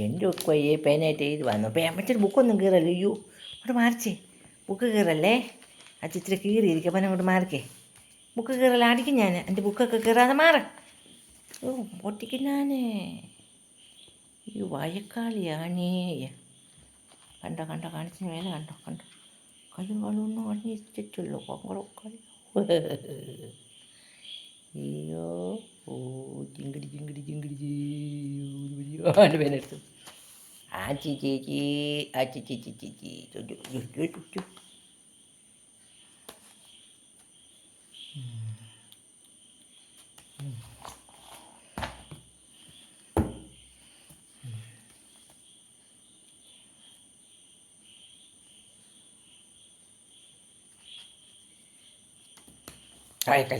എൻ്റെ ഒക്കയെ പേനായിട്ട് എഴുതി വന്നു മറ്റൊരു ബുക്കൊന്നും കീറല്ലോ. അയ്യോ അങ്ങോട്ട് മാറിച്ചേ, ബുക്ക് കീറല്ലേ. ആ ചിത്രം കീറിയിരിക്കും. അപ്പം അങ്ങോട്ട് മാറിക്കേ. ബുക്ക് കീറല്ല, അടിക്കും ഞാൻ. എൻ്റെ ബുക്കൊക്കെ കീറാതെ മാറ. ഓ പൊട്ടിക്കും ഞാൻ. ഈ വയക്കാളിയാണേ. കണ്ടോ കണ്ടോ, കാണിച്ചതിന് വേല കണ്ടോ കണ്ടോ. കയ്യും കാണിച്ചിട്ടുള്ളൂ കൊങ്ങളൊക്കെ. അയ്യോ ഓ ജിങ്കിടി ജിങ്കിടി ജിങ്കിടി ജീൻ്റെ പേരെടുത്തു. ആച്ചി ചേച്ചി ആച്ചി ചേച്ചി ചേച്ചി. ആയിട്ടേ